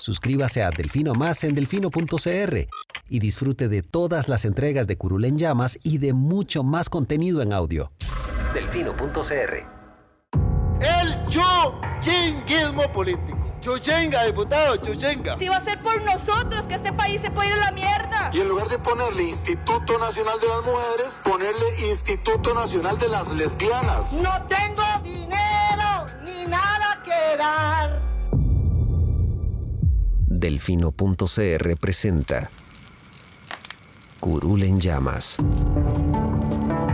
Suscríbase a Delfino Más en delfino.cr y disfrute de todas las entregas de Curul en Llamas y de mucho más contenido en audio. Delfino.cr. El chuchinguismo político. Chuchenga, diputado, chuchenga. Si va a ser por nosotros que este país se puede ir a la mierda. Y en lugar de ponerle Instituto Nacional de las Mujeres, ponerle Instituto Nacional de las Lesbianas. No tengo dinero ni nada que dar. Delfino.cr presenta Curul en Llamas,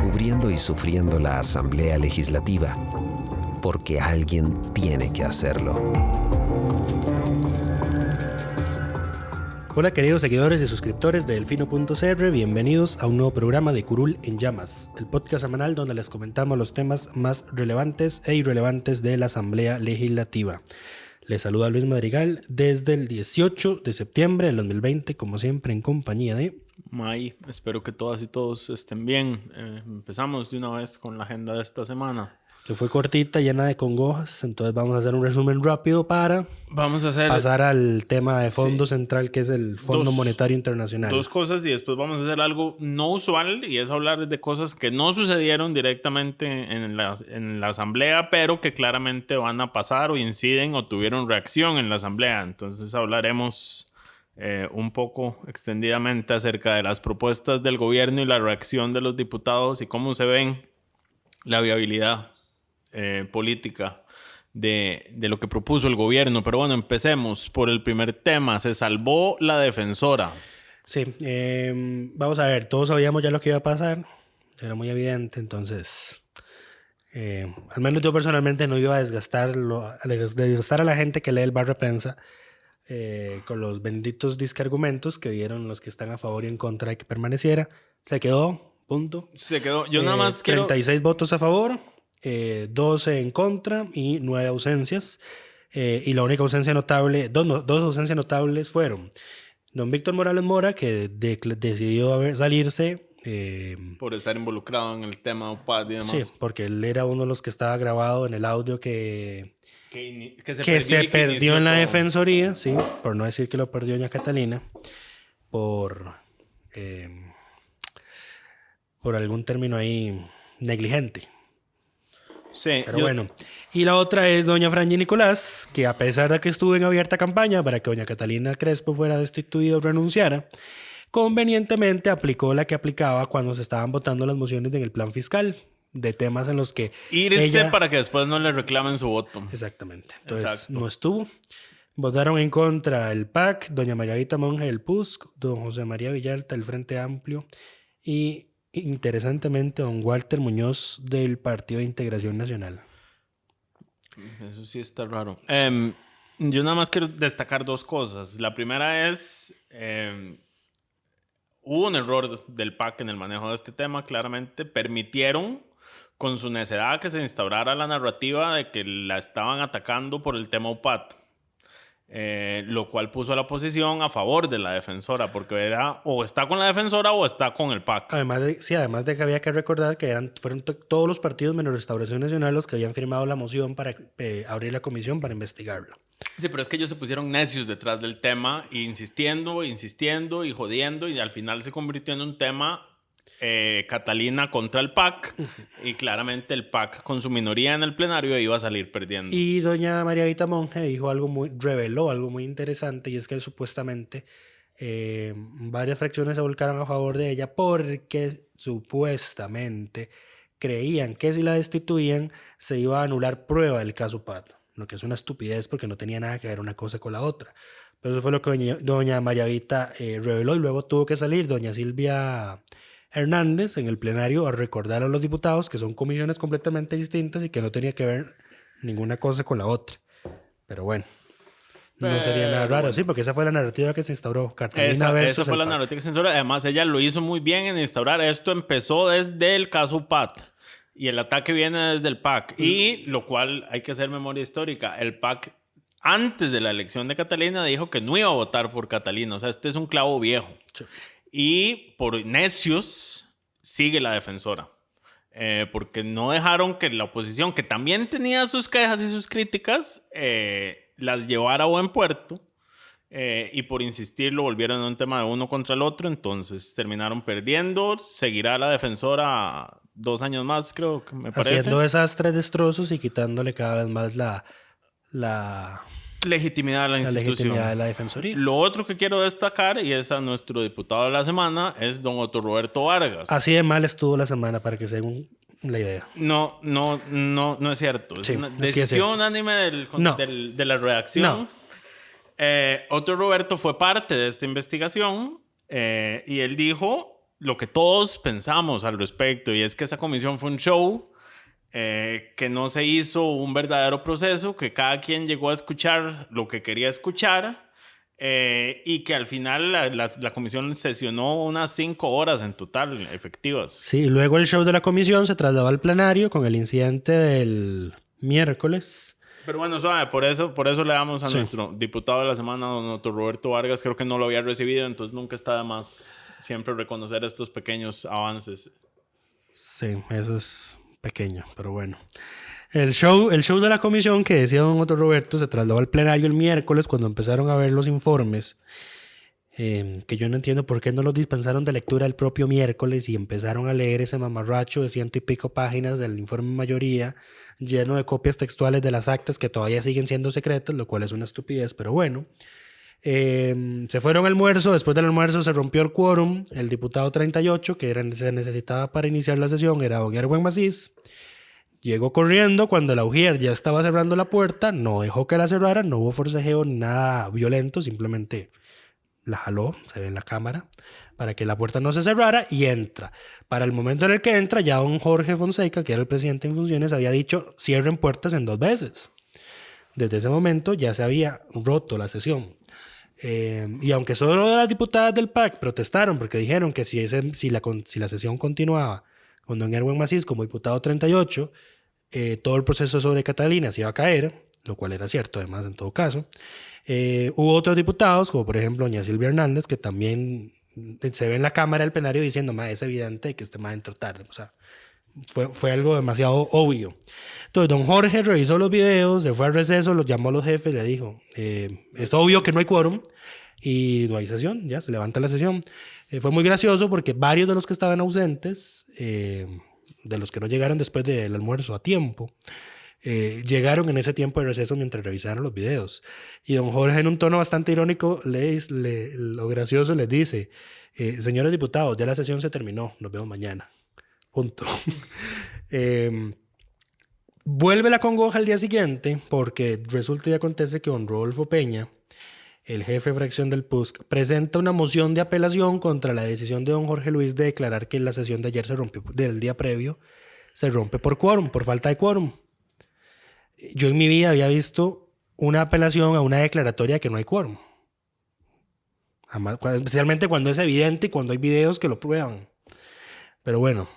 cubriendo y sufriendo la Asamblea Legislativa, porque alguien tiene que hacerlo. Hola queridos seguidores y suscriptores de Delfino.cr, bienvenidos a un nuevo programa de Curul en Llamas, el podcast semanal donde les comentamos los temas más relevantes e irrelevantes de la Asamblea Legislativa. Les saluda Luis Madrigal desde el 18 de septiembre del 2020, como siempre en compañía de... May, espero que todas y todos estén bien. Empezamos de una vez con la agenda de esta semana. Que fue cortita, llena de congojas, entonces vamos a hacer un resumen rápido para pasar al tema de fondo central, que es el Fondo Monetario Internacional. Dos cosas y después vamos a hacer algo no usual, y es hablar de cosas que no sucedieron directamente en la asamblea, pero que claramente van a pasar o inciden o tuvieron reacción en la asamblea. Entonces hablaremos un poco extendidamente acerca de las propuestas del gobierno y la reacción de los diputados y cómo se ven la viabilidad política de lo que propuso el gobierno. Pero bueno, empecemos por el primer tema. Se salvó la defensora. Sí, vamos a ver, todos sabíamos ya lo que iba a pasar, era muy evidente, entonces al menos yo personalmente no iba a desgastar a la gente que lee el bar de prensa con los benditos discargumentos que dieron los que están a favor y en contra de que permaneciera. Se quedó, punto. Se quedó, yo nada más 36 votos a favor, 12 en contra y 9 ausencias. Y la única ausencia notable, dos ausencias notables fueron don Víctor Morales Mora, que decidió salirse. Por estar involucrado en el tema UPAD y demás. Sí, porque él era uno de los que estaba grabado en el audio que se perdió en la defensoría, sí, por no decir que lo perdió doña Catalina, por algún término ahí negligente. Sí, pero bueno. Y la otra es doña Franji Nicolás, que a pesar de que estuvo en abierta campaña para que doña Catalina Crespo fuera destituida o renunciara, convenientemente aplicó la que aplicaba cuando se estaban votando las mociones en el plan fiscal, de temas en los que irse para que después no le reclamen su voto. Exactamente. Entonces no estuvo. Votaron en contra el PAC, doña Margarita Monge del PUSC, don José María Villalta del Frente Amplio y, interesantemente, don Walter Muñoz del Partido de Integración Nacional. Eso sí está raro. Yo nada más quiero destacar dos cosas. La primera es... hubo un error del PAC en el manejo de este tema. Claramente permitieron con su necedad que se instaurara la narrativa de que la estaban atacando por el tema UPAD. Lo cual puso a la oposición a favor de la defensora, porque era o está con la defensora o está con el PAC. Además de que había que recordar que fueron todos los partidos menos Restauración Nacional los que habían firmado la moción para abrir la comisión para investigarlo. Sí, pero es que ellos se pusieron necios detrás del tema, insistiendo y jodiendo, y al final se convirtió en un tema Catalina contra el PAC, y claramente el PAC con su minoría en el plenario iba a salir perdiendo. Y doña María Vita Monge reveló algo muy interesante, y es que supuestamente varias fracciones se volcaron a favor de ella porque supuestamente creían que si la destituían se iba a anular prueba del caso PAD, lo que es una estupidez porque no tenía nada que ver una cosa con la otra. Pero eso fue lo que doña María Vita reveló, y luego tuvo que salir doña Silvia Hernández en el plenario a recordar a los diputados que son comisiones completamente distintas y que no tenía que ver ninguna cosa con la otra. Pero bueno, no sería nada raro, sí, porque esa fue la narrativa que se instauró. Esa fue la narrativa que se instauró. Además, ella lo hizo muy bien en instaurar. Esto empezó desde el caso PAT y el ataque viene desde el PAC. Y lo cual hay que hacer memoria histórica. El PAC, antes de la elección de Catalina, dijo que no iba a votar por Catalina. O sea, este es un clavo viejo. Sí. Y por necios sigue la defensora. Porque no dejaron que la oposición, que también tenía sus quejas y sus críticas, las llevara a buen puerto. y por insistir lo volvieron a un tema de uno contra el otro, entonces terminaron perdiendo. Seguirá la defensora 2 años más, creo que me parece. Haciendo desastres, destrozos y quitándole cada vez más la legitimidad a la institución. legitimidad de la defensoría. Lo otro que quiero destacar, y es a nuestro diputado de la semana, es don Otto Roberto Vargas. Así de mal estuvo la semana, para que se den la idea. No es cierto. Es Sí, una sí es decisión cierto. unánime No. de la redacción. No. Otto Roberto fue parte de esta investigación y él dijo lo que todos pensamos al respecto, y es que esa comisión fue un show, que no se hizo un verdadero proceso, que cada quien llegó a escuchar lo que quería escuchar, y que al final la comisión sesionó unas 5 horas en total efectivas. Sí, y luego el show de la comisión se trasladó al plenario con el incidente del miércoles. Pero bueno, suave, por eso le damos a Sí. nuestro diputado de la semana, don Otto Roberto Vargas. Creo que no lo había recibido, entonces nunca está de más siempre reconocer estos pequeños avances. Sí, eso es pequeño, pero bueno. El show de la comisión que decía don Otto Roberto se trasladó al plenario el miércoles cuando empezaron a ver los informes, que yo no entiendo por qué no los dispensaron de lectura el propio miércoles y empezaron a leer ese mamarracho de 100 y pico páginas del informe mayoría, lleno de copias textuales de las actas que todavía siguen siendo secretas, lo cual es una estupidez, pero bueno. Se fueron al almuerzo. Después del almuerzo se rompió el quórum. El diputado 38, que se necesitaba para iniciar la sesión, era don Erwin Macís. Llegó corriendo cuando la UJIER ya estaba cerrando la puerta, no dejó que la cerrara, no hubo forcejeo, nada violento, simplemente la jaló, se ve en la cámara, para que la puerta no se cerrara, y entra. Para el momento en el que entra, ya don Jorge Fonseca, que era el presidente en funciones, había dicho cierren puertas en 2 veces. Desde ese momento ya se había roto la sesión. Y aunque solo las diputadas del PAC protestaron porque dijeron que si la sesión continuaba con don Erwin Macís como diputado 38, todo el proceso sobre Catalina se iba a caer, lo cual era cierto además en todo caso. Hubo otros diputados, como por ejemplo doña Silvia Hernández, que también se ve en la cámara del plenario diciendo, es evidente que este ma entró tarde. O sea, fue algo demasiado obvio. Entonces don Jorge revisó los videos, se fue al receso, los llamó a los jefes, le dijo, es obvio que no hay quórum y no hay sesión, ya se levanta la sesión. Fue muy gracioso porque varios de los que estaban ausentes, de los que no llegaron después del almuerzo a tiempo, llegaron en ese tiempo de receso mientras revisaron los videos. Y don Jorge, en un tono bastante irónico, lo gracioso les dice, señores diputados, ya la sesión se terminó, nos vemos mañana. Punto. Vuelve la congoja al día siguiente porque resulta y acontece que don Rodolfo Peña, el jefe de fracción del PUSC, presenta una moción de apelación contra la decisión de don Jorge Luis de declarar que la sesión de ayer se rompió, del día previo, se rompe por quórum, por falta de quórum. Yo en mi vida había visto una apelación a una declaratoria que no hay quórum. Especialmente cuando es evidente y cuando hay videos que lo prueban. Pero bueno,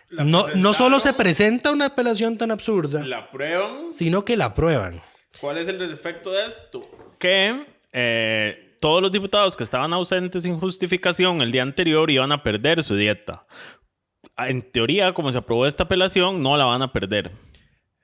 no solo se presenta una apelación tan absurda, ¿La aprueban? sino que la aprueban. ¿Cuál es el efecto de esto? Que todos los diputados que estaban ausentes sin justificación el día anterior iban a perder su dieta. En teoría, como se aprobó esta apelación, no la van a perder.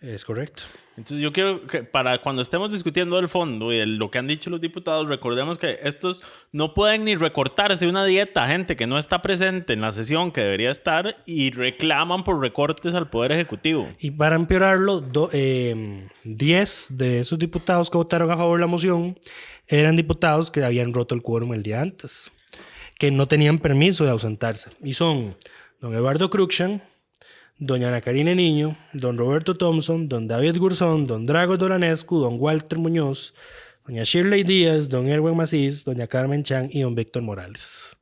Es correcto. Entonces yo quiero que para cuando estemos discutiendo del fondo y de lo que han dicho los diputados, recordemos que estos no pueden ni recortarse una dieta a gente que no está presente en la sesión que debería estar y reclaman por recortes al Poder Ejecutivo. Y para empeorarlo, 10 de esos diputados que votaron a favor de la moción eran diputados que habían roto el quórum el día antes, que no tenían permiso de ausentarse. Y son don Eduardo Cruxan, doña Ana Karine Niño, don Roberto Thompson, don David Gurzón, don Drago Dolanescu, don Walter Muñoz, doña Shirley Díaz, don Erwin Macís, doña Carmen Chan y don Víctor Morales.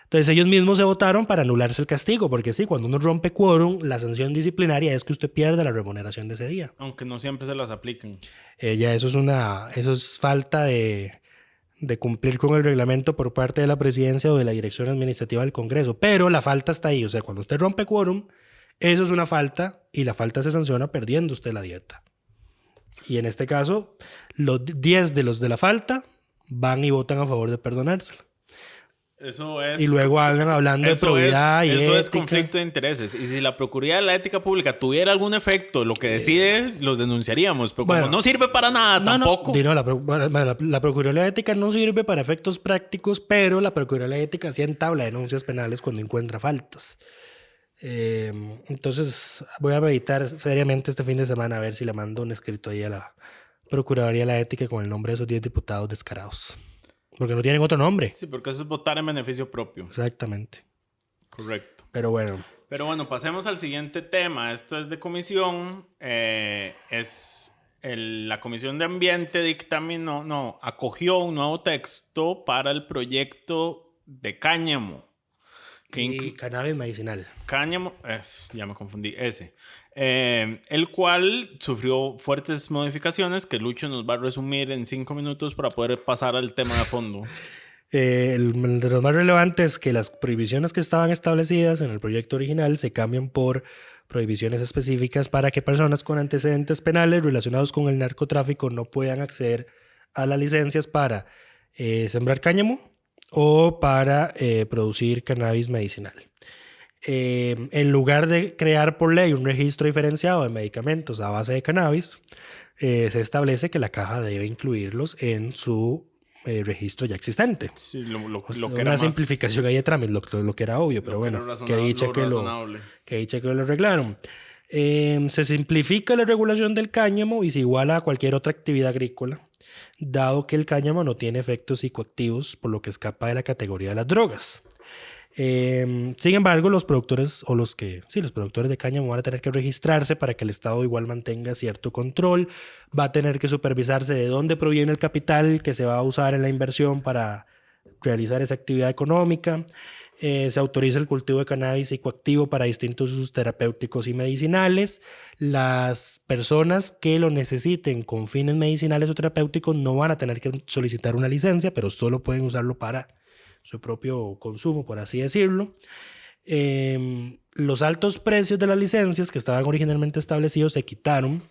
Entonces ellos mismos se votaron para anularse el castigo, porque sí, cuando uno rompe quórum, la sanción disciplinaria es que usted pierde la remuneración de ese día. Aunque no siempre se las apliquen. Eso es falta de cumplir con el reglamento por parte de la presidencia o de la dirección administrativa del Congreso. Pero la falta está ahí. O sea, cuando usted rompe quórum, eso es una falta y la falta se sanciona perdiendo usted la dieta. Y en este caso, los 10 de los de la falta van y votan a favor de perdonársela. Eso es. Y luego andan hablando de probidad y eso es ética. conflicto de intereses. Y si la Procuraduría de la Ética Pública tuviera algún efecto, lo que decide, los denunciaríamos. Pero como no sirve para nada tampoco. La Procuraduría de Ética no sirve para efectos prácticos, pero la Procuraduría de Ética sí entabla denuncias penales cuando encuentra faltas. Entonces voy a meditar seriamente este fin de semana a ver si le mando un escrito ahí a la Procuraduría de la Ética con el nombre de esos 10 diputados descarados. Porque no tienen otro nombre. Sí, porque eso es votar en beneficio propio. Exactamente. Correcto. Pero bueno, pasemos al siguiente tema. Esto es de comisión. La Comisión de Ambiente acogió un nuevo texto para el proyecto de cáñamo. y cannabis medicinal. Cáñamo, ya me confundí, ese. El cual sufrió fuertes modificaciones que Lucho nos va a resumir en 5 minutos para poder pasar al tema de fondo. El de los más relevantes es que las prohibiciones que estaban establecidas en el proyecto original se cambian por prohibiciones específicas para que personas con antecedentes penales relacionados con el narcotráfico no puedan acceder a las licencias para sembrar cáñamo o para producir cannabis medicinal. En lugar de crear por ley un registro diferenciado de medicamentos a base de cannabis, se establece que la caja debe incluirlos en su registro ya existente. Sí, lo que una era simplificación ahí de trámite, lo que era obvio, pero bueno, que dicha que lo arreglaron. Se simplifica la regulación del cáñamo y se iguala a cualquier otra actividad agrícola, dado que el cáñamo no tiene efectos psicoactivos, por lo que escapa de la categoría de las drogas. Sin embargo, los productores de cáñamo van a tener que registrarse para que el Estado igual mantenga cierto control. Va a tener que supervisarse de dónde proviene el capital que se va a usar en la inversión para realizar esa actividad económica. Se autoriza el cultivo de cannabis psicoactivo para distintos usos terapéuticos y medicinales. Las personas que lo necesiten con fines medicinales o terapéuticos no van a tener que solicitar una licencia, pero solo pueden usarlo para su propio consumo, por así decirlo. Los altos precios de las licencias que estaban originalmente establecidos se quitaron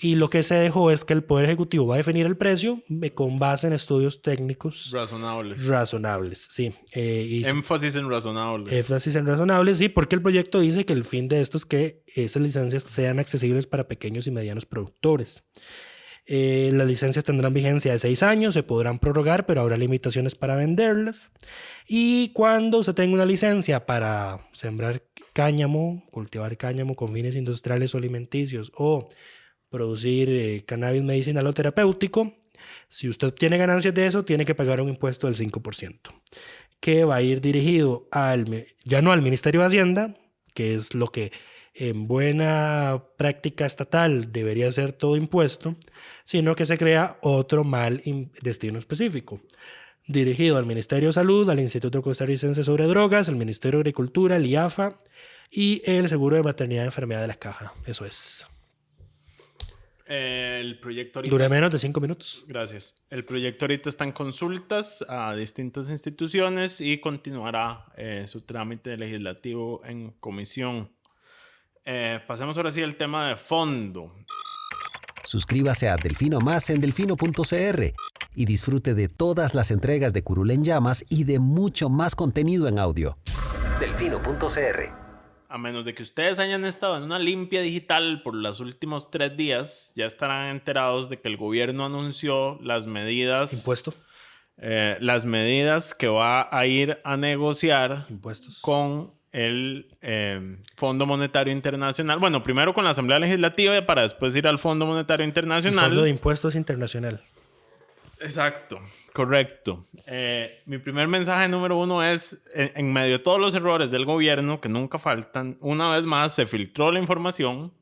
y lo que se dejó es que el Poder Ejecutivo va a definir el precio con base en estudios técnicos razonables, sí. Énfasis en razonables. Énfasis en razonables, sí, porque el proyecto dice que el fin de esto es que esas licencias sean accesibles para pequeños y medianos productores. Las licencias tendrán vigencia de 6 años, se podrán prorrogar, pero habrá limitaciones para venderlas. Y cuando usted tenga una licencia para sembrar cáñamo, cultivar cáñamo con fines industriales o alimenticios o producir cannabis medicinal o terapéutico, si usted tiene ganancias de eso, tiene que pagar un impuesto del 5%, que va a ir dirigido ya no al Ministerio de Hacienda, que es lo que en buena práctica estatal debería ser todo impuesto, sino que se crea otro mal destino específico, dirigido al Ministerio de Salud, al Instituto Costarricense sobre Drogas, al Ministerio de Agricultura, el IAFA y el Seguro de Maternidad y Enfermedad de la Caja. Eso es. El proyecto dura menos de 5 minutos. Gracias. El proyecto ahorita está en consultas a distintas instituciones y continuará su trámite legislativo en comisión. Pasemos ahora sí al tema de fondo. Suscríbase a Delfino Más en delfino.cr y disfrute de todas las entregas de Curul en Llamas y de mucho más contenido en audio. Delfino.cr. A menos de que ustedes hayan estado en una limpia digital por los últimos 3 días, ya estarán enterados de que el gobierno anunció las medidas... ¿Impuesto? Las medidas que va a ir a negociar impuestos con el Fondo Monetario Internacional. Bueno, primero con la Asamblea Legislativa para después ir al Fondo Monetario Internacional. El Fondo de Impuestos Internacional. Exacto, correcto. Mi primer mensaje número 1 es, en medio de todos los errores del gobierno, que nunca faltan, una vez más se filtró la información.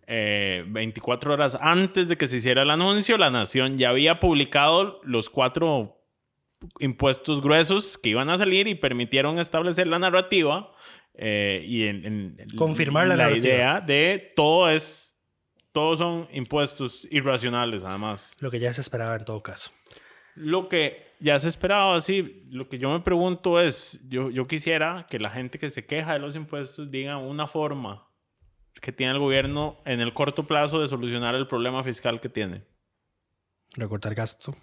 24 horas antes de que se hiciera el anuncio, La Nación ya había publicado los 4 impuestos gruesos que iban a salir y permitieron establecer la narrativa y confirmar la narrativa. Idea de todos son impuestos irracionales, además. Lo que ya se esperaba en todo caso. Lo que ya se esperaba, sí. Lo que yo me pregunto es, yo quisiera que la gente que se queja de los impuestos diga una forma que tiene el gobierno en el corto plazo de solucionar el problema fiscal que tiene. Recortar gasto.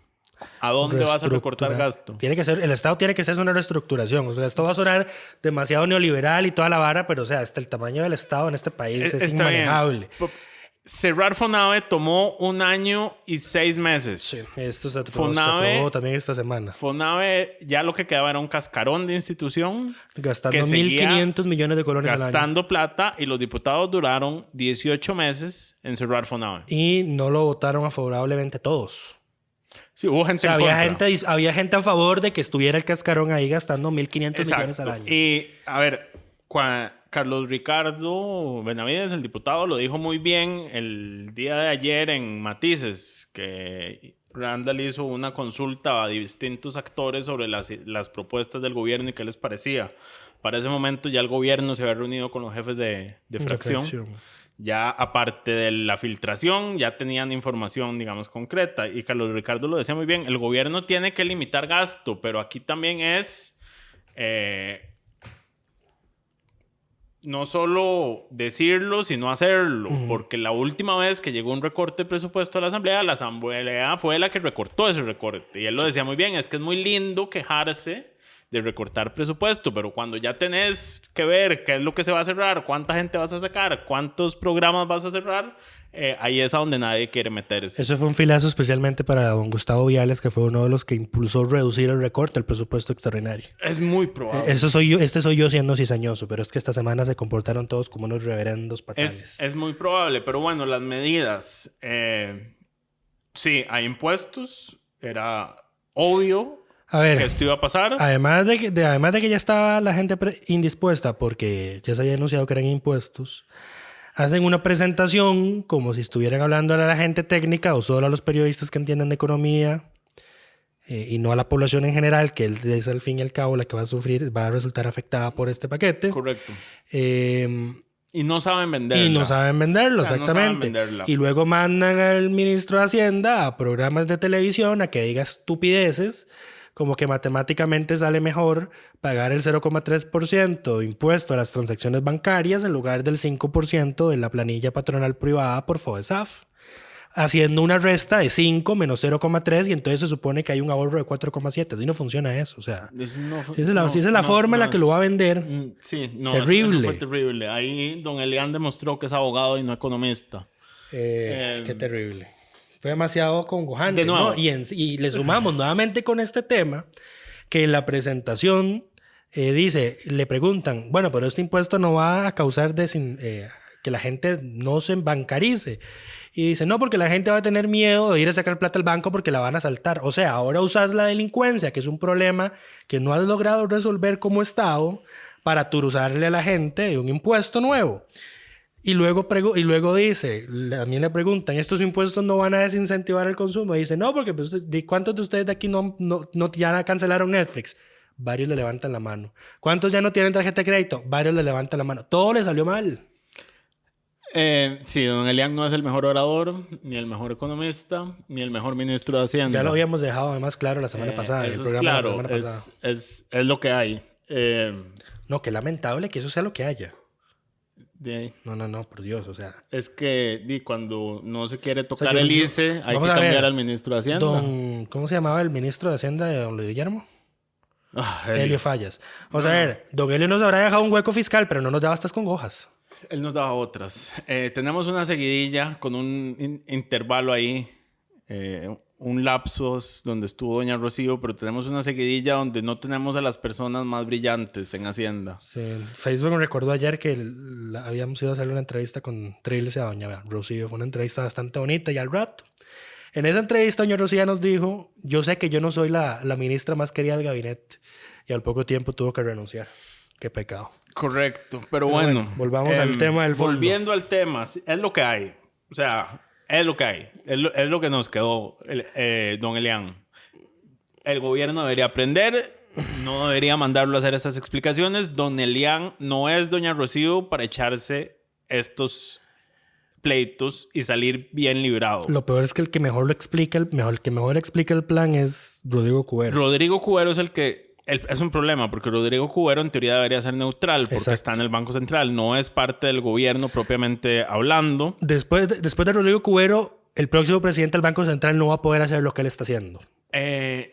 ¿A dónde vas a recortar gasto? El Estado tiene que hacer una reestructuración. O sea, esto va a sonar demasiado neoliberal y toda la vara, pero o sea, hasta el tamaño del Estado en este país es inmanejable. Cerrar Fonave tomó 1 año y 6 meses. Sí, esto se aprobó también esta semana. Fonave ya lo que quedaba era un cascarón de institución. Gastando 1.500 millones de colones al año. Gastando plata, y los diputados duraron 18 meses en cerrar Fonave. Y no lo votaron favorablemente todos. Sí, hubo gente o sea, en contra. había gente a favor de que estuviera el cascarón ahí gastando 1.500 millones al año. Y, a ver, Carlos Ricardo Benavides, el diputado, lo dijo muy bien el día de ayer en Matices, que Randall hizo una consulta a distintos actores sobre las propuestas del gobierno y qué les parecía. Para ese momento ya el gobierno se había reunido con los jefes de fracción. Ya aparte de la filtración, ya tenían información, digamos, concreta. Y Carlos Ricardo lo decía muy bien, el gobierno tiene que limitar gasto, pero aquí también es... no solo decirlo, sino hacerlo. Porque la última vez que llegó un recorte de presupuesto a la Asamblea fue la que recortó ese recorte. Y él lo decía muy bien, es que es muy lindo quejarse de recortar presupuesto, pero cuando ya tenés que ver qué es lo que se va a cerrar, cuánta gente vas a sacar, cuántos programas vas a cerrar, ahí es a donde nadie quiere meterse. Eso fue un filazo especialmente para don Gustavo Viales, que fue uno de los que impulsó reducir el recorte del presupuesto extraordinario. Es muy probable. Soy yo siendo cizañoso, pero es que esta semana se comportaron todos como unos reverendos patanes. Es muy probable, pero bueno, las medidas. Sí, hay impuestos, era obvio. A ver, que esto iba a pasar. Además de que ya estaba la gente indispuesta porque ya se había anunciado que eran impuestos, hacen una presentación como si estuvieran hablando a la gente técnica o solo a los periodistas que entienden de economía y no a la población en general, que es al fin y al cabo la que va a resultar afectada por este paquete. Correcto. Y no saben venderla. Y no saben venderlo, o sea, exactamente. No saben venderla. Y luego mandan al ministro de Hacienda a programas de televisión a que diga estupideces, como que matemáticamente sale mejor pagar el 0,3% de impuesto a las transacciones bancarias en lugar del 5% de la planilla patronal privada por FODESAF, haciendo una resta de 5 menos 0,3 y entonces se supone que hay un ahorro de 4,7. Así no funciona eso, o sea. Esa es la forma en la que lo va a vender. Sí, no. Terrible. Eso fue terrible. Ahí don Elian demostró que es abogado y no economista. Qué terrible. Fue demasiado congojante. De nuevo. ¿No? Y le sumamos nuevamente con este tema que en la presentación le preguntan, bueno, pero este impuesto no va a causar que la gente no se bancarice. Y dice, no, porque la gente va a tener miedo de ir a sacar plata al banco porque la van a asaltar. O sea, ahora usas la delincuencia, que es un problema que no has logrado resolver como Estado, para turuzarle a la gente un impuesto nuevo. Y luego dice, también le preguntan, ¿estos impuestos no van a desincentivar el consumo? Y dice, no, porque pues, ¿cuántos de ustedes de aquí no ya cancelaron Netflix? Varios le levantan la mano. ¿Cuántos ya no tienen tarjeta de crédito? Varios le levantan la mano. Todo le salió mal. Sí, don Elian no es el mejor orador, ni el mejor economista, ni el mejor ministro de Hacienda. Ya lo habíamos dejado además claro la semana pasada. Eso es claro, es lo que hay. No, qué lamentable que eso sea lo que haya. De ahí. No, por Dios, o sea. Es que cuando no se quiere tocar el ICE, hay que cambiar al ministro de Hacienda. ¿Cómo se llamaba el ministro de Hacienda de don Luis Guillermo? Helio Fallas. Vamos a ver, don Helio nos habrá dejado un hueco fiscal, pero no nos daba estas congojas. Él nos daba otras. Tenemos una seguidilla con un intervalo ahí, un lapsus donde estuvo doña Rocío, pero tenemos una seguidilla donde no tenemos a las personas más brillantes en Hacienda. Sí, Facebook me recordó ayer que habíamos ido a hacer una entrevista con Trilce a doña Rocío. Fue una entrevista bastante bonita y al rato. En esa entrevista doña Rocío nos dijo, yo sé que yo no soy la ministra más querida del gabinete. Y al poco tiempo tuvo que renunciar. Qué pecado. Correcto, pero bueno. Volvamos al tema del fondo. Volviendo al tema, es lo que hay. O sea, es lo que hay. Es lo que nos quedó, don Elian. El gobierno debería aprender, no debería mandarlo a hacer estas explicaciones. Don Elian no es doña Rocío para echarse estos pleitos y salir bien librado. Lo peor es que el que mejor explica el plan es Rodrigo Cubero. Rodrigo Cubero es el que... Es un problema porque Rodrigo Cubero en teoría debería ser neutral porque Exacto. está en el Banco Central, no es parte del gobierno propiamente hablando. Después de Rodrigo Cubero, el próximo presidente del Banco Central no va a poder hacer lo que él está haciendo.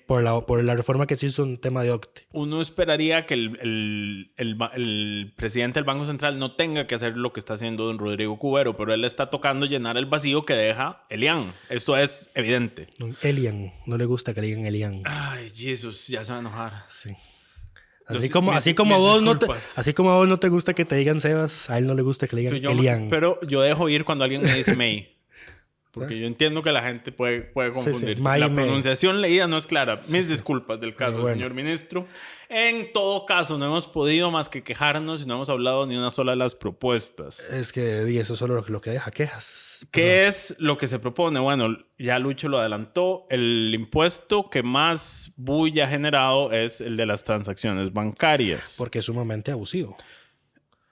Por la reforma que se hizo en tema de OCTE. Uno esperaría que el presidente del Banco Central no tenga que hacer lo que está haciendo don Rodrigo Cubero, pero él está tocando llenar el vacío que deja Elian. Esto es evidente. Elian, no le gusta que le digan Elian. Ay, Jesús, ya se va a enojar. Sí. Así como a vos no te gusta que te digan Sebas, a él no le gusta que le digan Elian. Pero yo dejo ir cuando alguien me dice May. Porque yo entiendo que la gente puede confundirse. Sí. La pronunciación leída no es clara. Mis disculpas del caso, señor ministro. En todo caso, no hemos podido más que quejarnos y no hemos hablado ni una sola de las propuestas. Es que eso es solo lo que deja quejas. ¿Qué es lo que se propone? Bueno, ya Lucho lo adelantó. El impuesto que más bulla ha generado es el de las transacciones bancarias. Porque es sumamente abusivo.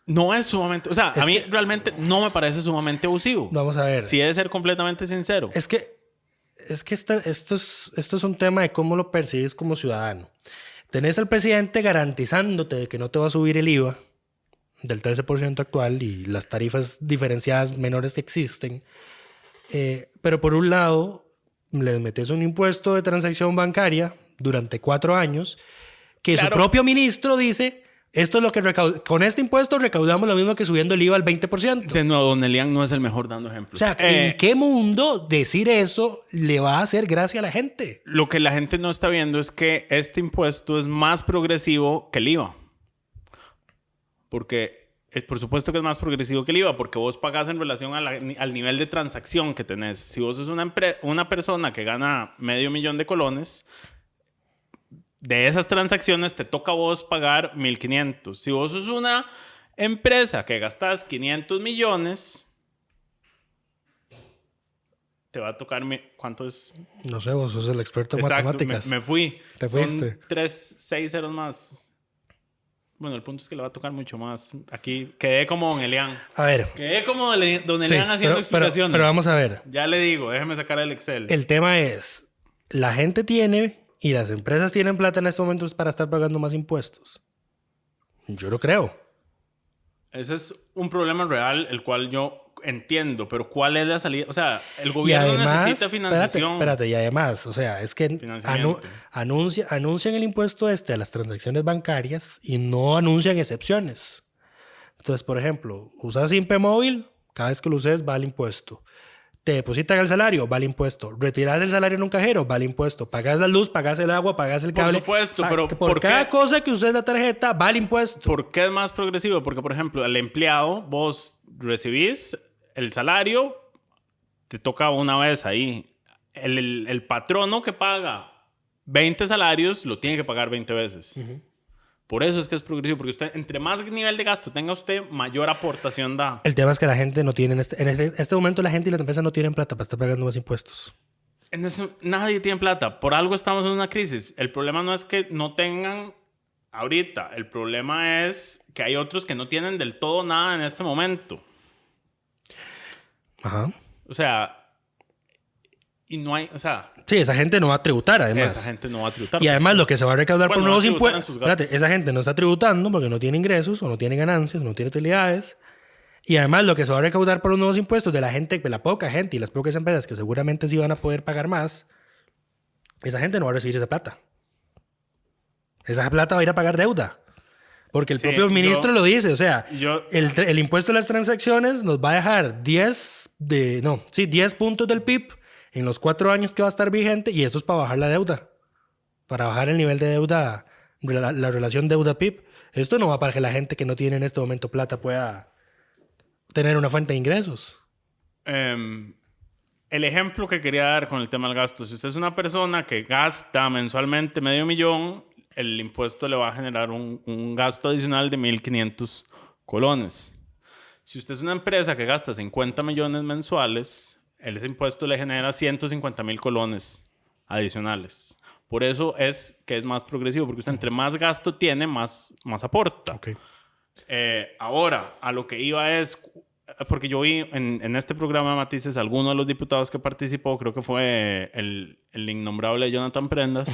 No es sumamente... O sea, a mí realmente no me parece sumamente abusivo. Vamos a ver. Si he de ser completamente sincero. Es que esto es un tema de cómo lo percibes como ciudadano. Tenés al presidente garantizándote de que no te va a subir el IVA del 13% actual y las tarifas diferenciadas menores que existen. Pero por un lado, les metes un impuesto de transacción bancaria durante 4 años que su propio ministro dice... Esto es lo que con este impuesto recaudamos lo mismo que subiendo el IVA al 20%. De nuevo, don Elian no es el mejor dando ejemplos. O sea, ¿en qué mundo decir eso le va a hacer gracia a la gente? Lo que la gente no está viendo es que este impuesto es más progresivo que el IVA. Porque, por supuesto que es más progresivo que el IVA, porque vos pagás en relación al nivel de transacción que tenés. Si vos sos una persona que gana $500,000 de colones... De esas transacciones te toca a vos pagar 1.500. Si vos sos una empresa que gastas 500 millones, te va a tocar... ¿Cuánto es? No sé, vos sos el experto en matemáticas. Me fui. Te fuiste. Son 6 ceros más. Bueno, el punto es que le va a tocar mucho más. Aquí quedé como don Elian. A ver. Quedé como don Elian haciendo explicaciones. Pero vamos a ver. Ya le digo, déjeme sacar el Excel. El tema es, la gente tiene... Y las empresas tienen plata en estos momentos para estar pagando más impuestos. Yo lo creo. Ese es un problema real, el cual yo entiendo, pero ¿cuál es la salida? O sea, el gobierno además, necesita financiación. Espérate, y además, o sea, es que anuncian el impuesto a las transacciones bancarias y no anuncian excepciones. Entonces, por ejemplo, usas Simpe Móvil, cada vez que lo uses va el impuesto. Te depositan el salario, va el impuesto. Retiras el salario en un cajero, va el impuesto. Pagas la luz, pagas el agua, pagas el cable. Por supuesto, pero por cada cosa que uses la tarjeta, va el impuesto. ¿Por qué es más progresivo? Porque, por ejemplo, al empleado, vos recibís el salario, te toca una vez ahí. El patrono que paga 20 salarios, lo tiene que pagar 20 veces. Uh-huh. Por eso es que es progresivo, porque usted, entre más nivel de gasto tenga usted, mayor aportación da. El tema es que la gente no tiene, en este momento la gente y las empresas no tienen plata para estar pagando más impuestos. Nadie tiene plata. Por algo estamos en una crisis. El problema no es que no tengan ahorita. El problema es que hay otros que no tienen del todo nada en este momento. Ajá. O sea... Y no hay, o sea... Sí, esa gente no va a tributar, además. Esa gente no va a tributar. Y además lo que se va a recaudar por nuevos impuestos... Espérate, esa gente no está tributando porque no tiene ingresos, o no tiene ganancias, o no tiene utilidades. Y además lo que se va a recaudar por los nuevos impuestos de la gente, de la poca gente y las pocas empresas que seguramente sí van a poder pagar más, esa gente no va a recibir esa plata. Esa plata va a ir a pagar deuda. Porque el propio ministro lo dice, o sea, el impuesto de las transacciones nos va a dejar 10 puntos del PIB en los 4 años que va a estar vigente, y esto es para bajar la deuda, para bajar el nivel de deuda, la relación deuda-PIB. Esto no va para que la gente que no tiene en este momento plata pueda tener una fuente de ingresos. El ejemplo que quería dar con el tema del gasto, si usted es una persona que gasta mensualmente $500,000, el impuesto le va a generar un gasto adicional de 1.500 colones. Si usted es una empresa que gasta 50 millones mensuales, ese impuesto le genera 150,000 colones adicionales. Por eso es que es más progresivo, porque usted entre más gasto tiene, más aporta. Okay. Ahora, a lo que iba es... Porque yo vi en este programa de Matices, alguno de los diputados que participó, creo que fue el innombrable Jonathan Prendas,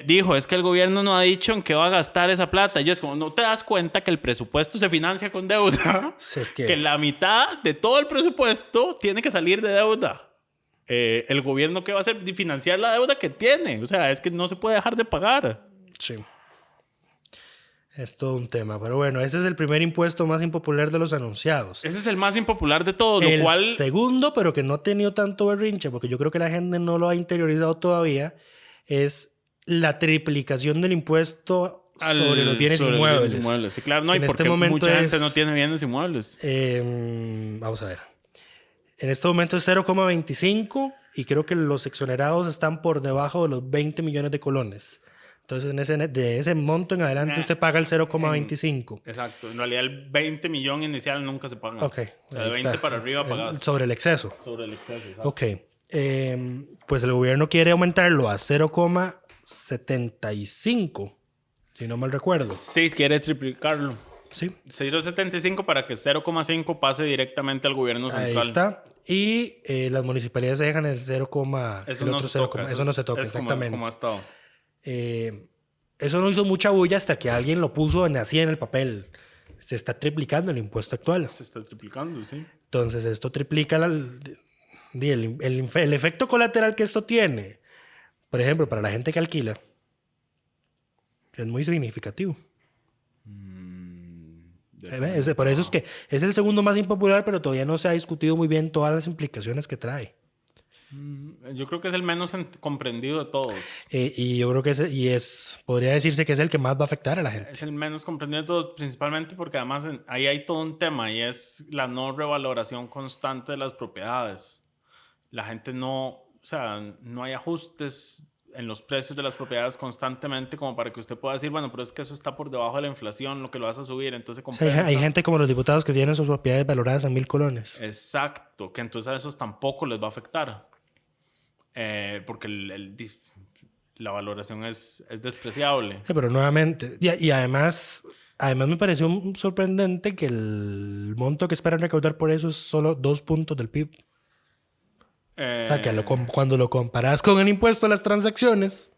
dijo, es que el gobierno no ha dicho en qué va a gastar esa plata. Y yo es como, ¿no te das cuenta que el presupuesto se financia con deuda? Sí, es que... Que la mitad de todo el presupuesto tiene que salir de deuda. ¿el gobierno qué va a hacer? Financiar la deuda que tiene. O sea, es que no se puede dejar de pagar. Sí. Es todo un tema. Pero bueno, ese es el primer impuesto más impopular de los anunciados. Ese es el más impopular de todos, El lo cual... segundo, pero que no ha tenido tanto berrinche, porque yo creo que la gente no lo ha interiorizado todavía, es la triplicación del impuesto sobre los bienes inmuebles. Sí, claro, no, y En porque este momento mucha gente no tiene bienes inmuebles. Vamos a ver. En este momento es 0,25 y creo que los exonerados están por debajo de los 20 millones de colones. Entonces, de ese monto en adelante usted paga el 0,25. Exacto. En realidad, el 20 millón inicial nunca se paga. Ok. O sea, de 20 para arriba pagas. Sobre el exceso. Sobre el exceso, exacto. Ok. Pues el gobierno quiere aumentarlo a 0,75, si no mal recuerdo. Sí, quiere triplicarlo. Sí. 0,75 para que 0,5 pase directamente al gobierno central. Ahí está. Y las municipalidades se dejan el 0, eso no se toca. Eso no se toca, es exactamente. Como ha estado. Eso no hizo mucha bulla hasta que alguien lo puso así en el papel. Se está triplicando el impuesto actual. Se está triplicando, sí. Entonces, esto triplica el efecto colateral que esto tiene. Por ejemplo, para la gente que alquila, es muy significativo. Por eso es que es el segundo más impopular, pero todavía no se ha discutido muy bien todas las implicaciones que trae. Yo creo que es el menos comprendido de todos. Y yo creo que podría decirse que es el que más va a afectar a la gente. Es el menos comprendido de todos, principalmente porque además ahí hay todo un tema y es la no revaloración constante de las propiedades. La gente no hay ajustes en los precios de las propiedades constantemente como para que usted pueda decir, bueno, pero es que eso está por debajo de la inflación, lo que lo vas a subir, entonces compensa. Hay gente como los diputados que tienen sus propiedades valoradas en 1,000 colones. Exacto, que entonces a esos tampoco les va a afectar. Porque la valoración es despreciable. Sí, pero nuevamente, y además me pareció sorprendente que el monto que esperan recaudar por eso es solo 2 puntos del PIB. O sea, que cuando lo comparas con el impuesto a las transacciones,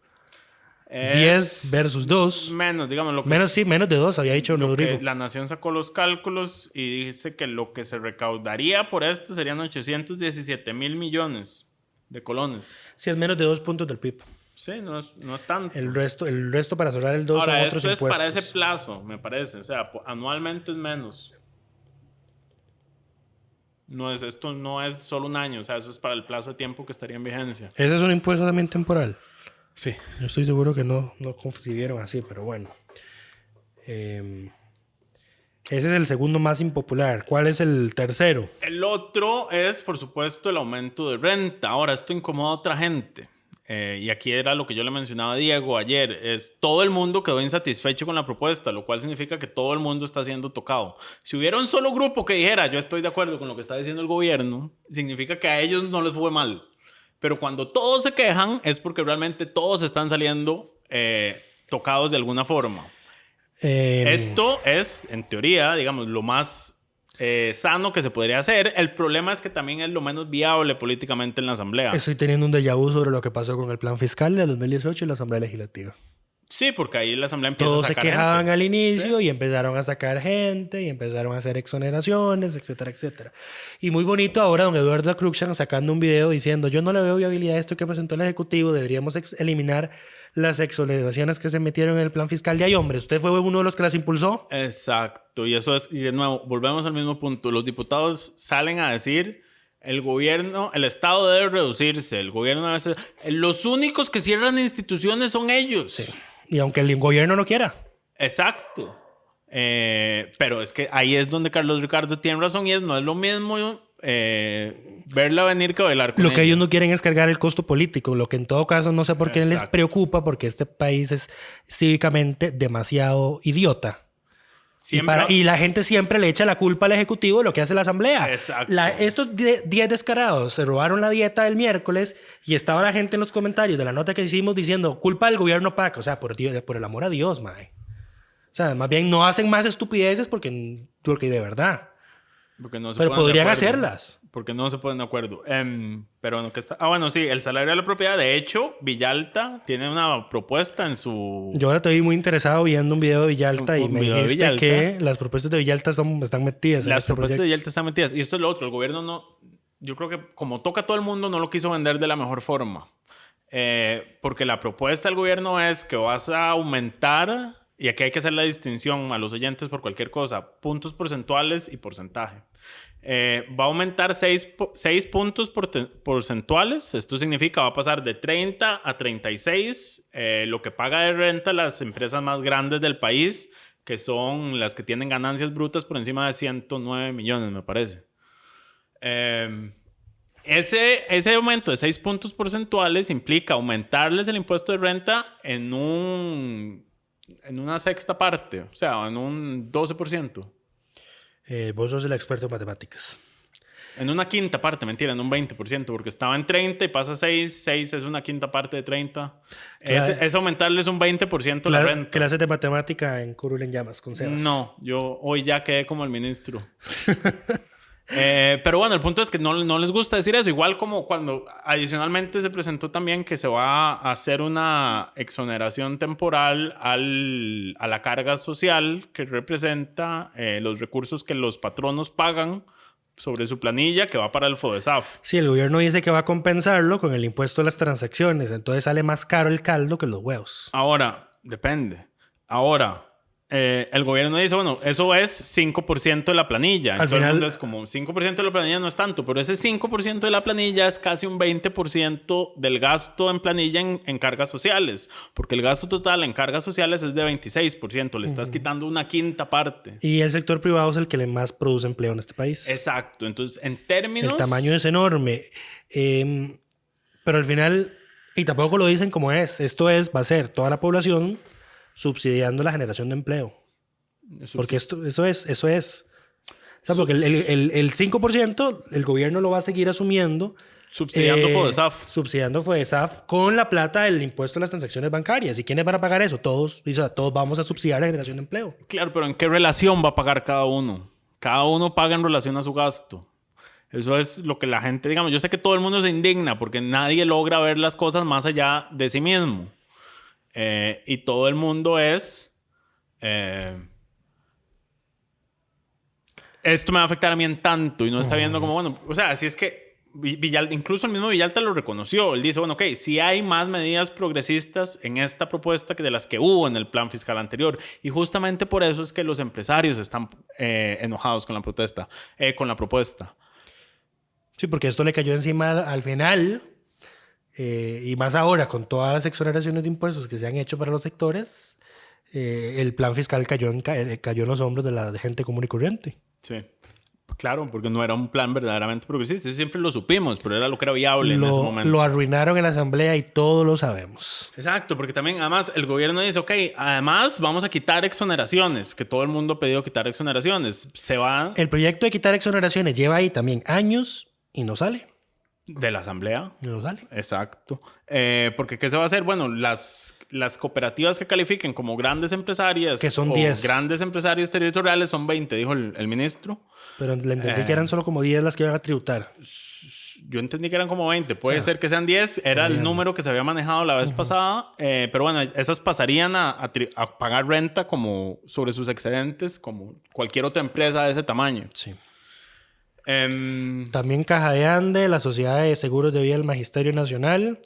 10 versus 2. Menos, digamos. Menos de 2, había dicho Rodrigo. La Nación sacó los cálculos y dice que lo que se recaudaría por esto serían 817,000 millones de colones. Sí, es menos de 2 puntos del PIB. Sí, no es tanto. El resto para cerrar el 2 son otros esto impuestos. Es para ese plazo, me parece. O sea, anualmente es menos. Esto no es solo un año, o sea, eso es para el plazo de tiempo que estaría en vigencia. ¿Ese es un impuesto también temporal? Sí. Yo estoy seguro que no concibieron así, pero bueno. Ese es el segundo más impopular. ¿Cuál es el tercero? El otro es, por supuesto, el aumento de renta. Ahora, esto incomoda a otra gente. Y aquí era lo que yo le mencionaba a Diego ayer. Todo el mundo quedó insatisfecho con la propuesta, lo cual significa que todo el mundo está siendo tocado. Si hubiera un solo grupo que dijera, yo estoy de acuerdo con lo que está diciendo el gobierno, significa que a ellos no les fue mal. Pero cuando todos se quejan es porque realmente todos están saliendo tocados de alguna forma. Esto es, en teoría, digamos, lo más sano que se podría hacer. El problema es que también es lo menos viable políticamente en la Asamblea. Estoy teniendo un déjà vu sobre lo que pasó con el plan fiscal de 2018 y la Asamblea Legislativa. Sí, porque ahí la Asamblea empieza a sacar gente. Todos se quejaban gente al inicio, ¿sí? Y empezaron a sacar gente y empezaron a hacer exoneraciones, etcétera, etcétera. Y muy bonito ahora don Eduardo Cruikshank sacando un video diciendo, yo no le veo viabilidad a esto que presentó el Ejecutivo, deberíamos eliminar las exoneraciones que se metieron en el plan fiscal de ahí. Hombre, ¿usted fue uno de los que las impulsó? Exacto, y eso es, y de nuevo, volvemos al mismo punto. Los diputados salen a decir, el Estado debe reducirse, el gobierno debe ser... Los únicos que cierran instituciones son ellos. Sí. Y aunque el gobierno no quiera. Exacto. Pero es que ahí es donde Carlos Ricardo tiene razón y no es lo mismo verla venir que bailar con Lo que ella. ellos no quieren es cargar el costo político, lo que en todo caso no sé por qué les preocupa, porque este país es cívicamente demasiado idiota. Y la gente siempre le echa la culpa al Ejecutivo de lo que hace la Asamblea. Exacto. Estos 10 descarados se robaron la dieta del miércoles y estaba la gente en los comentarios de la nota que hicimos diciendo culpa del gobierno PAC. O sea, por el amor a Dios, mae. O sea, más bien no hacen más estupideces porque de verdad. Porque no se pero podrían de hacerlas. Porque no se ponen de acuerdo. Pero bueno, ¿qué está? Bueno, sí, el salario de la propiedad. De hecho, Villalta tiene una propuesta en su... Yo ahora estoy muy interesado viendo un video de Villalta y me dijiste que las propuestas de Villalta están metidas. Las propuestas de Villalta están metidas. Y esto es lo otro. El gobierno yo creo que como toca a todo el mundo, no lo quiso vender de la mejor forma. Porque la propuesta del gobierno es que vas a aumentar, y aquí hay que hacer la distinción a los oyentes por cualquier cosa, puntos porcentuales y porcentaje. Va a aumentar 6 puntos porcentuales. Esto significa va a pasar de 30 a 36 lo que paga de renta las empresas más grandes del país, que son las que tienen ganancias brutas por encima de 109 millones, me parece. Ese aumento de 6 puntos porcentuales implica aumentarles el impuesto de renta en una sexta parte, o sea, en un 12%. Vos sos el experto en matemáticas. En una quinta parte, mentira, en un 20%, porque estaba en 30 y pasa a 6 es una quinta parte de 30. Es aumentarles un 20% la renta. ¿Clases de matemática en Curul en Llamas con Sebas? No, yo hoy ya quedé como el ministro. Pero bueno, el punto es que no les gusta decir eso. Igual como cuando adicionalmente se presentó también que se va a hacer una exoneración temporal a la carga social que representa los recursos que los patronos pagan sobre su planilla, que va para el FODESAF. Sí, el gobierno dice que va a compensarlo con el impuesto a las transacciones. Entonces sale más caro el caldo que los huevos. Ahora, depende. Ahora, el gobierno dice, bueno, eso es 5% de la planilla. Al final es como 5% de la planilla no es tanto, pero ese 5% de la planilla es casi un 20% del gasto en planilla en cargas sociales, porque el gasto total en cargas sociales es de 26%, le estás quitando una quinta parte. Y el sector privado es el que más produce empleo en este país. Exacto, entonces en términos... El tamaño es enorme, pero al final, y tampoco lo dicen como es, va a ser toda la población subsidiando la generación de empleo. Porque eso es. O sea, porque el 5% el gobierno lo va a seguir asumiendo. Subsidiando FODESAF. Subsidiando FODESAF con la plata del impuesto a las transacciones bancarias. ¿Y quiénes van a pagar eso? Todos. O sea, todos vamos a subsidiar la generación de empleo. Claro, pero ¿en qué relación va a pagar cada uno? Cada uno paga en relación a su gasto. Eso es lo que la gente, digamos, yo sé que todo el mundo se indigna porque nadie logra ver las cosas más allá de sí mismo. Y todo el mundo es... esto me va a afectar a mí en tanto y no está viendo como, bueno, o sea, si es que incluso el mismo Villalta lo reconoció. Él dice, bueno, ok, sí hay más medidas progresistas en esta propuesta que de las que hubo en el plan fiscal anterior. Y justamente por eso es que los empresarios están enojados con la propuesta. Sí, porque esto le cayó encima al final... y más ahora, con todas las exoneraciones de impuestos que se han hecho para los sectores, el plan fiscal cayó en los hombros de la gente común y corriente. Sí, claro, porque no era un plan verdaderamente progresista. Eso siempre lo supimos, pero era lo que era viable en ese momento. Lo arruinaron en la asamblea y todos lo sabemos. Exacto, porque también, además, el gobierno dice, ok, además vamos a quitar exoneraciones, que todo el mundo ha pedido quitar exoneraciones. El proyecto de quitar exoneraciones lleva ahí también años y no sale. De la asamblea. No sale. Exacto. Porque ¿qué se va a hacer? Bueno, las cooperativas que califiquen como grandes empresarias... Que son 10. Grandes empresarios territoriales son 20, dijo el ministro. Pero le entendí que eran solo como 10 las que iban a tributar. Yo entendí que eran como 20. Puede ser que sean 10. Era el número que se había manejado la vez pasada. Pero bueno, esas pasarían a pagar renta como sobre sus excedentes, como cualquier otra empresa de ese tamaño. Sí. También Caja de Ande, la Sociedad de Seguros de Vida del Magisterio Nacional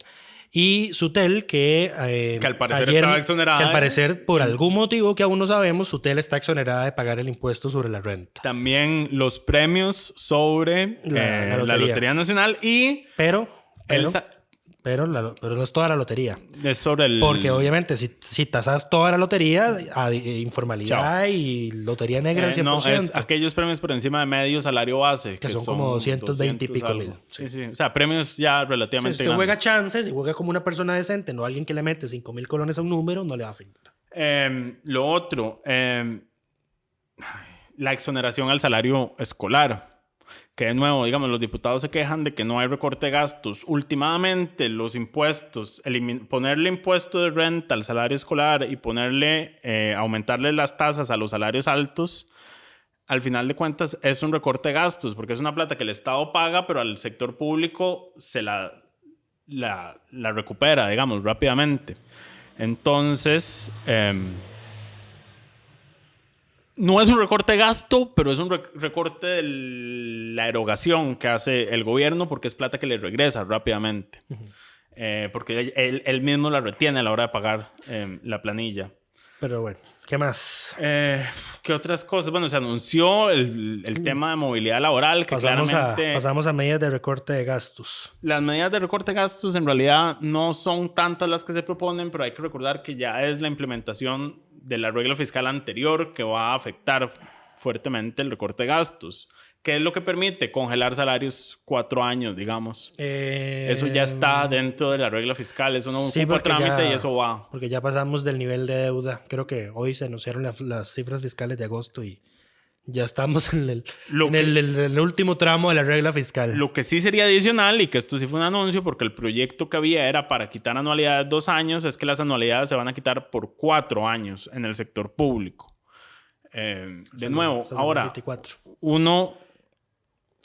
y Sutel, que al parecer estaba exonerada. Que al parecer, por algún motivo que aún no sabemos, Sutel está exonerada de pagar el impuesto sobre la renta. También los premios sobre la Lotería Nacional y... Pero no es toda la lotería. Es sobre el... Porque obviamente si tasas toda la lotería, informalidad y lotería negra al 100%. No, es aquellos premios por encima de medio salario base. Que son como 220 y pico mil. Sí. O sea, premios ya relativamente si usted juega chances y juega como una persona decente, no alguien que le mete 5,000 colones a un número, no le va a afectar. Lo otro, la exoneración al salario escolar. Que de nuevo, digamos, los diputados se quejan de que no hay recorte de gastos. Últimamente, los impuestos, ponerle impuesto de renta al salario escolar y aumentarle las tasas a los salarios altos, al final de cuentas es un recorte de gastos, porque es una plata que el Estado paga, pero al sector público se la recupera, digamos, rápidamente. Entonces... No es un recorte de gasto, pero es un recorte de la erogación que hace el gobierno porque es plata que le regresa rápidamente. Porque él mismo la retiene a la hora de pagar la planilla. Pero bueno, ¿qué más? ¿Qué otras cosas? Bueno, se anunció el tema de movilidad laboral que pasamos a medidas de recorte de gastos. Las medidas de recorte de gastos en realidad no son tantas las que se proponen, pero hay que recordar que ya es la implementación de la regla fiscal anterior que va a afectar fuertemente el recorte de gastos. ¿Qué es lo que permite? Congelar salarios 4 años, digamos. Eso ya está dentro de la regla fiscal. Eso no ocupa trámite y eso va. Porque ya pasamos del nivel de deuda. Creo que hoy se anunciaron las cifras fiscales de agosto y ya estamos en el último tramo de la regla fiscal. Lo que sí sería adicional, y que esto sí fue un anuncio, porque el proyecto que había era para quitar anualidades 2 años, es que las anualidades se van a quitar por 4 años en el sector público. De nuevo, ahora, 24. Uno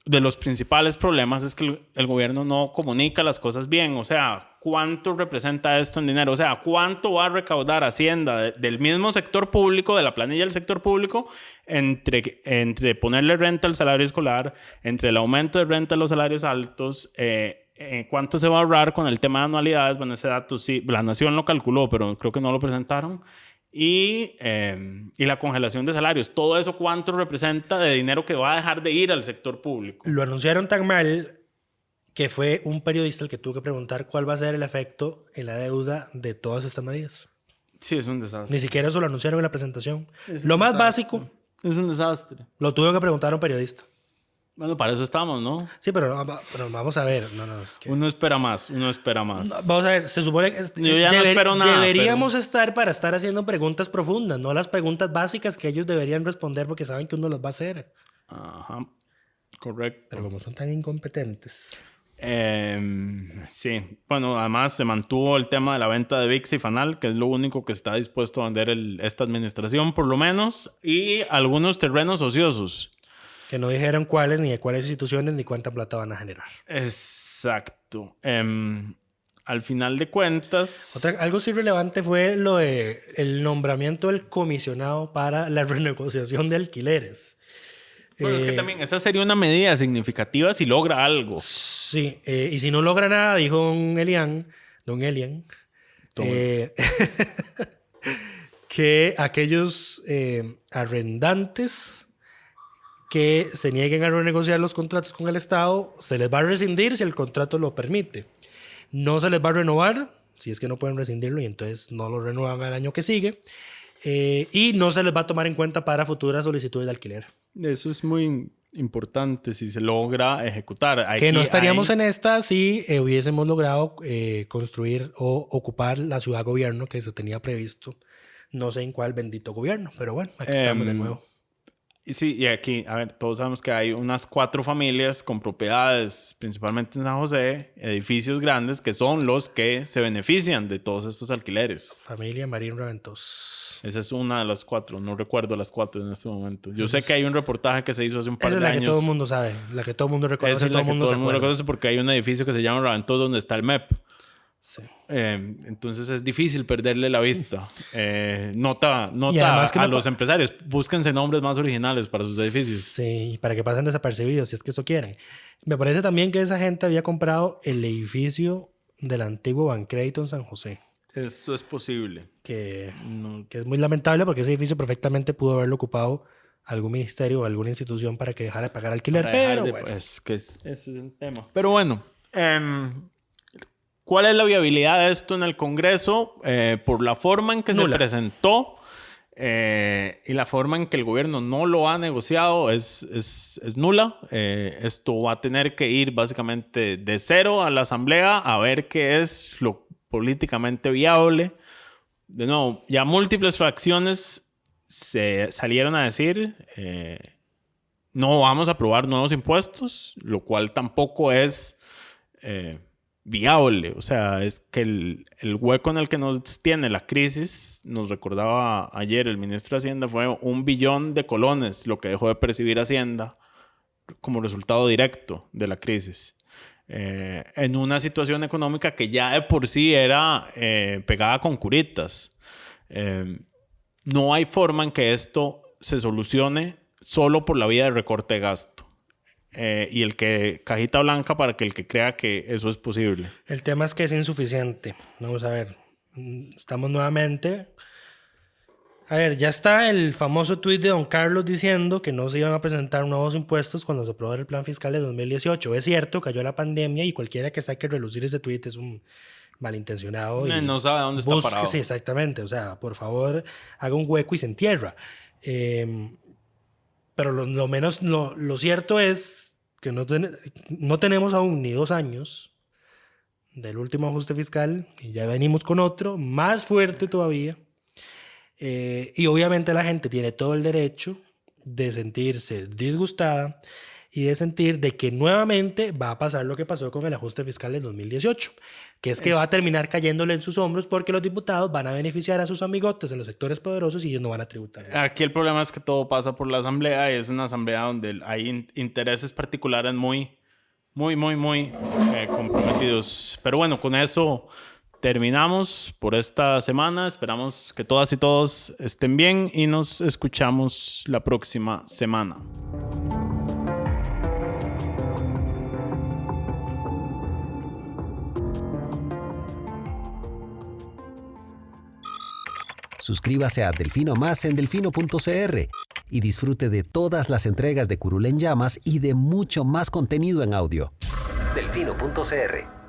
de los principales problemas es que el gobierno no comunica las cosas bien. O sea, ¿cuánto representa esto en dinero? O sea, ¿cuánto va a recaudar Hacienda del mismo sector público, de la planilla del sector público, entre ponerle renta al salario escolar, entre el aumento de renta a los salarios altos? ¿Cuánto se va a ahorrar con el tema de anualidades? Bueno, ese dato sí, la Nación lo calculó, pero creo que no lo presentaron. Y la congelación de salarios. Todo eso, ¿cuánto representa de dinero que va a dejar de ir al sector público? Lo anunciaron tan mal que fue un periodista el que tuvo que preguntar cuál va a ser el efecto en la deuda de todas estas medidas. Sí, es un desastre. Ni siquiera eso lo anunciaron en la presentación. Lo más básico. Es un desastre. Lo tuvo que preguntar a un periodista. Bueno, para eso estamos, ¿no? Sí, pero vamos a ver. Es que... Uno espera más. Vamos a ver, se supone que yo ya no espero nada. Deberíamos estar para estar haciendo preguntas profundas, no las preguntas básicas que ellos deberían responder porque saben que uno las va a hacer. Ajá, correcto. Pero como son tan incompetentes. Sí, bueno, además se mantuvo el tema de la venta de VIX y Fanal, que es lo único que está dispuesto a vender esta administración, por lo menos, y algunos terrenos ociosos. Que no dijeron cuáles, ni de cuáles instituciones, ni cuánta plata van a generar. Exacto. Al final de cuentas... Algo sí relevante fue lo de el nombramiento del comisionado para la renegociación de alquileres. Bueno, es que también esa sería una medida significativa si logra algo. Sí, y si no logra nada, dijo don Elian, que aquellos arrendantes que se nieguen a renegociar los contratos con el Estado, se les va a rescindir si el contrato lo permite. No se les va a renovar, si es que no pueden rescindirlo, y entonces no lo renuevan al año que sigue. Y no se les va a tomar en cuenta para futuras solicitudes de alquiler. Eso es muy importante si se logra ejecutar. Que no estaríamos en esta si hubiésemos logrado construir o ocupar la ciudad gobierno que se tenía previsto. No sé en cuál bendito gobierno, pero bueno, aquí estamos de nuevo. Sí, y aquí, a ver, todos sabemos que hay unas 4 familias con propiedades, principalmente en San José, edificios grandes, que son los que se benefician de todos estos alquileres. Familia Marín Raventós. Esa es una de las 4, no recuerdo las 4 en este momento. Yo sé que hay un reportaje que se hizo hace un par de años. Esa es la que todo el mundo sabe, la que todo el mundo reconoce. Esa es la que todo el mundo reconoce porque hay un edificio que se llama Raventós donde está el MEP. Sí. Entonces es difícil perderle la vista. Nota a los empresarios, búsquense nombres más originales para sus edificios. Sí, para que pasen desapercibidos, si es que eso quieren. Me parece también que esa gente había comprado el edificio del antiguo Bancrédito en San José. Eso es posible. Que es muy lamentable porque ese edificio perfectamente pudo haberlo ocupado algún ministerio o alguna institución para que dejara de pagar alquiler. Pero bueno. Ese es el tema. Pero bueno, ¿cuál es la viabilidad de esto en el Congreso? Por la forma en que se presentó y la forma en que el gobierno no lo ha negociado es nula. Esto va a tener que ir básicamente de cero a la Asamblea a ver qué es lo políticamente viable. De nuevo, ya múltiples fracciones se salieron a decir no vamos a aprobar nuevos impuestos, lo cual tampoco es... viable, o sea, es que el hueco en el que nos tiene la crisis, nos recordaba ayer el ministro de Hacienda, fue 1 billón de colones lo que dejó de percibir Hacienda como resultado directo de la crisis. En una situación económica que ya de por sí era pegada con curitas. No hay forma en que esto se solucione solo por la vía de recorte de gasto. Y cajita blanca para que el que crea que eso es posible. El tema es que es insuficiente. Vamos a ver. Estamos nuevamente... A ver, ya está el famoso tuit de don Carlos diciendo que no se iban a presentar nuevos impuestos cuando se aprobó el plan fiscal de 2018. Es cierto, cayó la pandemia y cualquiera que saque a relucir ese tuit es un malintencionado. Y no sabe dónde está parado. Sí, exactamente. O sea, por favor, haga un hueco y se entierra. Pero lo cierto es que no tenemos aún ni 2 años del último ajuste fiscal y ya venimos con otro más fuerte todavía. Y obviamente la gente tiene todo el derecho de sentirse disgustada y de sentir de que nuevamente va a pasar lo que pasó con el ajuste fiscal del 2018, que es que va a terminar cayéndole en sus hombros porque los diputados van a beneficiar a sus amigotes en los sectores poderosos y ellos no van a tributar. Aquí el problema es que todo pasa por la asamblea y es una asamblea donde hay intereses particulares muy comprometidos. Pero bueno, con eso terminamos por esta semana. Esperamos que todas y todos estén bien y nos escuchamos la próxima semana. Suscríbase a Delfino Más en delfino.cr y disfrute de todas las entregas de Curul en Llamas y de mucho más contenido en audio. Delfino.cr